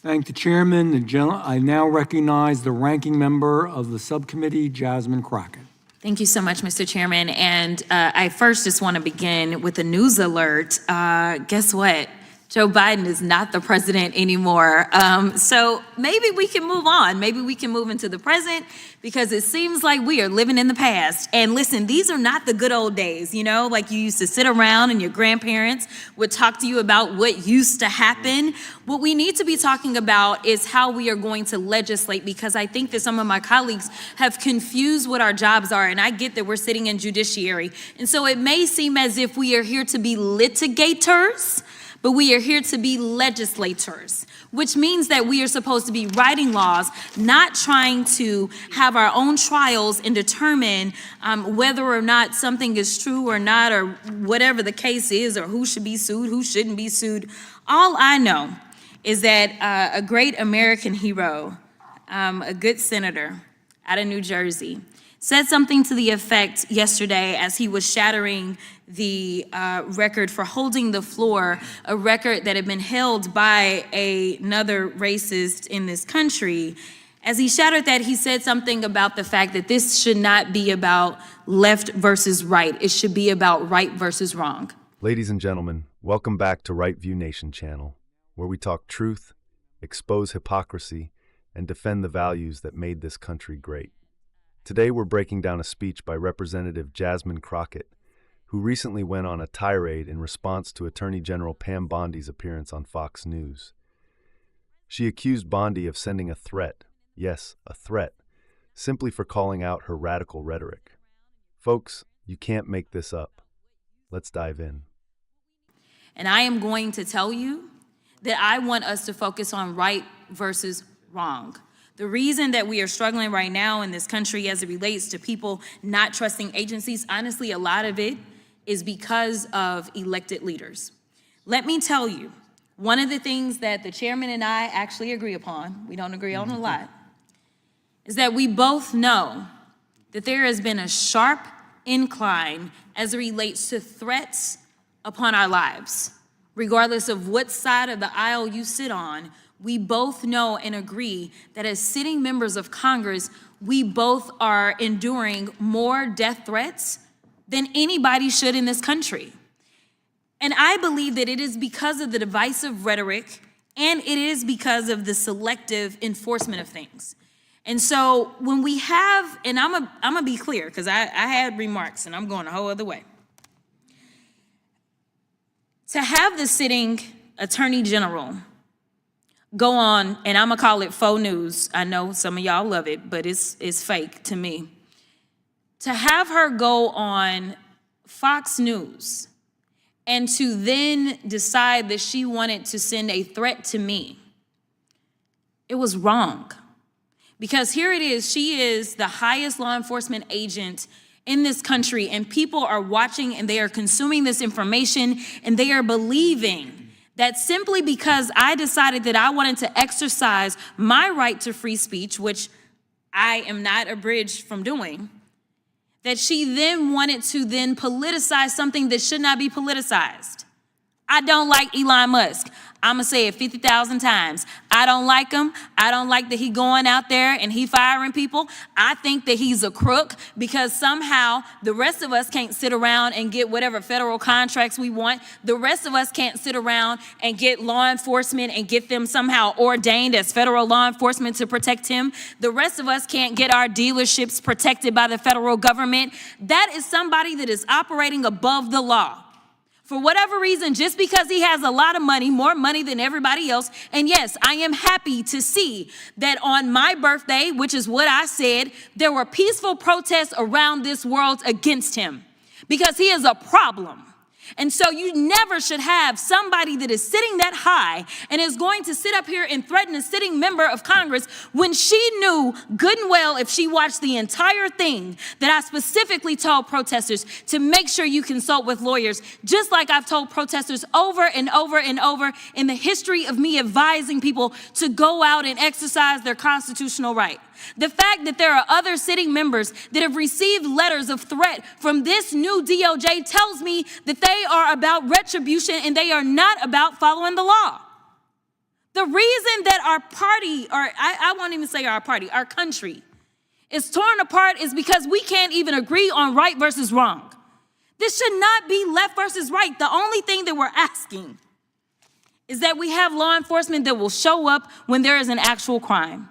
Thank the chairman. I now recognize the ranking member of the subcommittee, Jasmine Crockett. Thank you so much, Mr. Chairman. And I first just want to begin with a news alert. Guess what? Joe Biden is not the president anymore. So maybe we can move on. Maybe we can move into the present, because it seems like we are living in the past. And listen, these are not the good old days, you know, like you used to sit around and your grandparents would talk to you about what used to happen. What we need to be talking about is how we are going to legislate, because I think that some of my colleagues have confused what our jobs are. And I get that we're sitting in judiciary. And so it may seem as if we are here to be litigators, but we are here to be legislators, which means that we are supposed to be writing laws, not trying to have our own trials and determine whether or not something is true or not, or whatever the case is, or who should be sued, who shouldn't be sued. All I know is that a great American hero, a good senator out of New Jersey, said something to the effect yesterday as he was shattering the record for holding the floor, a record that had been held by another racist in this country. As he shattered that, he said something about the fact that this should not be about left versus right. It should be about right versus wrong. Ladies and gentlemen, welcome back to Right View Nation channel, where we talk truth, expose hypocrisy, and defend the values that made this country great. Today we're breaking down a speech by Representative Jasmine Crockett, who recently went on a tirade in response to Attorney General Pam Bondi's appearance on Fox News. She accused Bondi of sending a threat, yes, a threat, simply for calling out her radical rhetoric. Folks, you can't make this up. Let's dive in. And I am going to tell you that I want us to focus on right versus wrong. The reason that we are struggling right now in this country as it relates to people not trusting agencies, honestly, a lot of it is because of elected leaders. Let me tell you, one of the things that the chairman and I actually agree upon, we don't agree on a lot, is that we both know that there has been a sharp incline as it relates to threats upon our lives. Regardless of what side of the aisle you sit on, we both know and agree that as sitting members of Congress, we both are enduring more death threats than anybody should in this country. And I believe that it is because of the divisive rhetoric, and it is because of the selective enforcement of things. And so when we have, and I'm gonna be clear, because I had remarks and I'm going a whole other way. To have the sitting Attorney General go on, and I'm gonna call it faux news. I know some of y'all love it, but it's fake to me. To have her go on Fox News and to then decide that she wanted to send a threat to me, it was wrong. Because here it is, she is the highest law enforcement agent in this country, and people are watching and they are consuming this information, and they are believing that simply because I decided that I wanted to exercise my right to free speech, which I am not abridged from doing, that she then wanted to then politicize something that should not be politicized. I don't like Elon Musk. I'm gonna say it 50,000 times. I don't like him. I don't like that he going out there and he firing people. I think that he's a crook, because somehow the rest of us can't sit around and get whatever federal contracts we want. The rest of us can't sit around and get law enforcement and get them somehow ordained as federal law enforcement to protect him. The rest of us can't get our dealerships protected by the federal government. That is somebody that is operating above the law. For whatever reason, just because he has a lot of money, more money than everybody else. And yes, I am happy to see that on my birthday, which is what I said, there were peaceful protests around this world against him, because he is a problem. And so you never should have somebody that is sitting that high and is going to sit up here and threaten a sitting member of Congress when she knew good and well, if she watched the entire thing, that I specifically told protesters to make sure you consult with lawyers, just like I've told protesters over and over and over in the history of me advising people to go out and exercise their constitutional right. The fact that there are other sitting members that have received letters of threat from this new DOJ tells me that they are about retribution and they are not about following the law. The The reason that our party, or I won't even say our party, our country is torn apart is because we can't even agree on right versus wrong. This should not be left versus right. The only thing that we're asking is that we have law enforcement that will show up when there is an actual crime.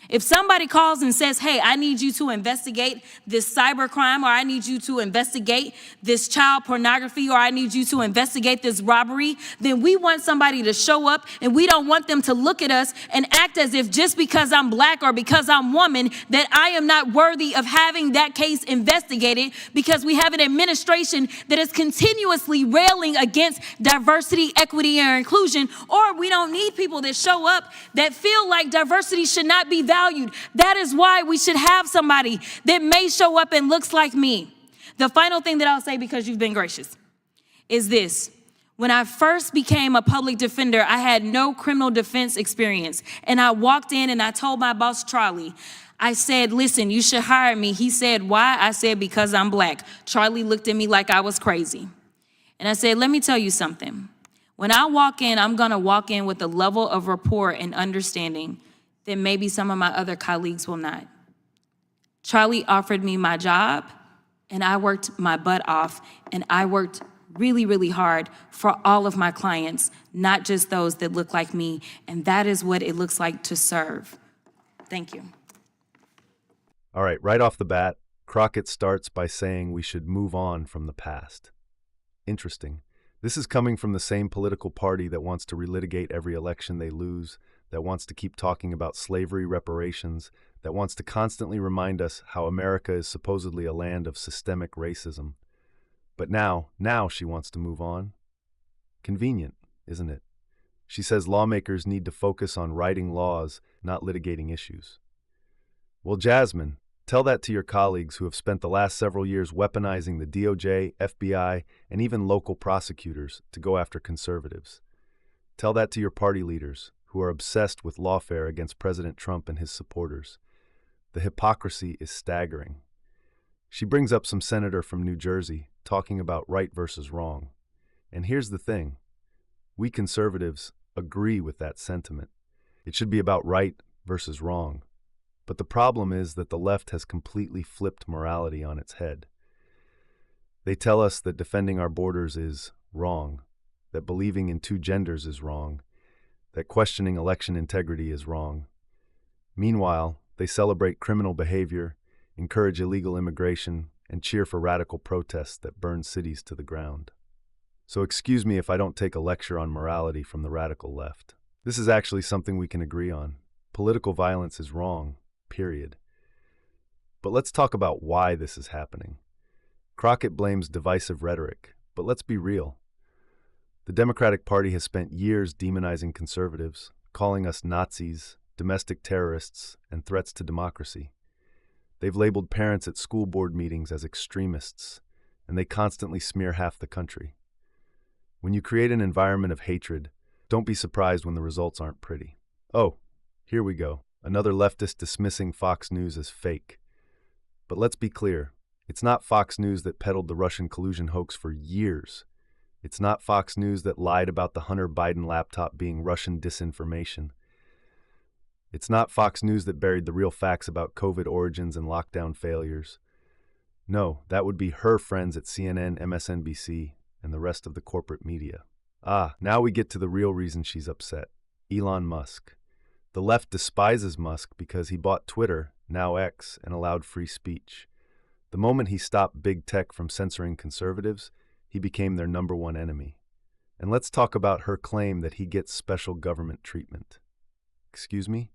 If somebody calls and says, hey, I need you to investigate this cyber crime, or I need you to investigate this child pornography, or I need you to investigate this robbery, then we want somebody to show up, and we don't want them to look at us and act as if just because I'm black or because I'm woman, that I am not worthy of having that case investigated, because we have an administration that is continuously railing against diversity, equity, and inclusion, or we don't need people that show up that feel like diversity should not be valued. That is why we should have somebody that may show up and looks like me. The final thing that I'll say, because you've been gracious, is this. When I first became a public defender, I had no criminal defense experience. And I walked in and I told my boss, Charlie, I said, listen, you should hire me. He said, why? I said, because I'm black. Charlie looked at me like I was crazy. And I said, let me tell you something. When I walk in, I'm going to walk in with a level of rapport and understanding that maybe some of my other colleagues will not. Charlie offered me my job, and I worked my butt off, and I worked really, really hard for all of my clients, not just those that look like me, and that is what it looks like to serve. Thank you. All right off the bat, Crockett starts by saying we should move on from the past. Interesting. This is coming from the same political party that wants to relitigate every election they lose, that wants to keep talking about slavery reparations, that wants to constantly remind us how America is supposedly a land of systemic racism. But now she wants to move on. Convenient, isn't it? She says lawmakers need to focus on writing laws, not litigating issues. Well, Jasmine, tell that to your colleagues who have spent the last several years weaponizing the DOJ, FBI, and even local prosecutors to go after conservatives. Tell that to your party leaders who are obsessed with lawfare against President Trump and his supporters. The hypocrisy is staggering. She brings up some senator from New Jersey talking about right versus wrong. And here's the thing. We conservatives agree with that sentiment. It should be about right versus wrong. But the problem is that the left has completely flipped morality on its head. They tell us that defending our borders is wrong, that believing in two genders is wrong, that questioning election integrity is wrong. Meanwhile, they celebrate criminal behavior, encourage illegal immigration, and cheer for radical protests that burn cities to the ground. So excuse me if I don't take a lecture on morality from the radical left. This is actually something we can agree on. Political violence is wrong, period. But let's talk about why this is happening. Crockett blames divisive rhetoric, but let's be real. The Democratic Party has spent years demonizing conservatives, calling us Nazis, domestic terrorists, and threats to democracy. They've labeled parents at school board meetings as extremists, and they constantly smear half the country. When you create an environment of hatred, don't be surprised when the results aren't pretty. Oh, here we go. Another leftist dismissing Fox News as fake. But let's be clear, it's not Fox News that peddled the Russian collusion hoax for years. It's not Fox News that lied about the Hunter Biden laptop being Russian disinformation. It's not Fox News that buried the real facts about COVID origins and lockdown failures. No, that would be her friends at CNN, MSNBC, and the rest of the corporate media. Now we get to the real reason she's upset. Elon Musk. The left despises Musk because he bought Twitter, now X, and allowed free speech. The moment he stopped big tech from censoring conservatives, he became their number one enemy. And let's talk about her claim that he gets special government treatment. Excuse me?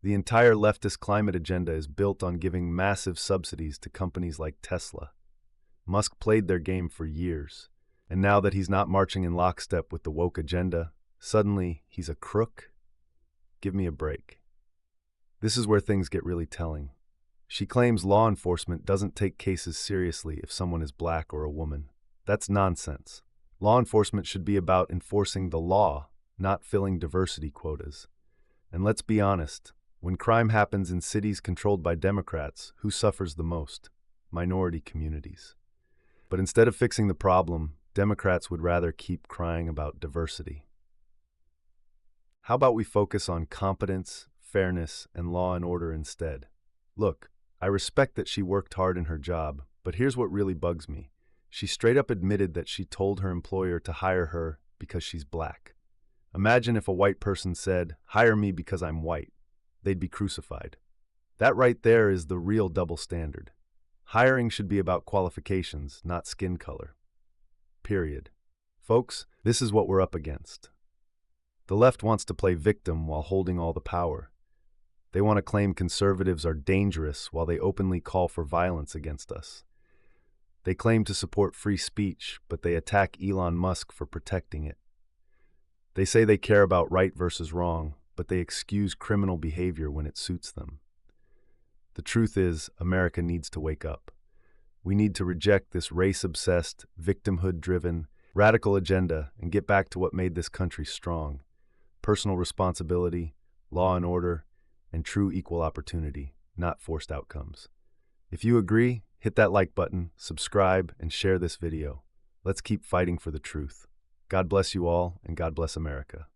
The entire leftist climate agenda is built on giving massive subsidies to companies like Tesla. Musk played their game for years, and now that he's not marching in lockstep with the woke agenda, suddenly he's a crook? Give me a break. This is where things get really telling. She claims law enforcement doesn't take cases seriously if someone is black or a woman. That's nonsense. Law enforcement should be about enforcing the law, not filling diversity quotas. And let's be honest, when crime happens in cities controlled by Democrats, who suffers the most? Minority communities. But instead of fixing the problem, Democrats would rather keep crying about diversity. How about we focus on competence, fairness, and law and order instead? Look, I respect that she worked hard in her job, but here's what really bugs me. She straight up admitted that she told her employer to hire her because she's black. Imagine if a white person said, "Hire me because I'm white." They'd be crucified. That right there is the real double standard. Hiring should be about qualifications, not skin color. Period. Folks, this is what we're up against. The left wants to play victim while holding all the power. They want to claim conservatives are dangerous while they openly call for violence against us. They claim to support free speech, but they attack Elon Musk for protecting it. They say they care about right versus wrong, but they excuse criminal behavior when it suits them. The truth is, America needs to wake up. We need to reject this race-obsessed, victimhood-driven, radical agenda and get back to what made this country strong: personal responsibility, law and order, and true equal opportunity, not forced outcomes. If you agree, hit that like button, subscribe, and share this video. Let's keep fighting for the truth. God bless you all, and God bless America.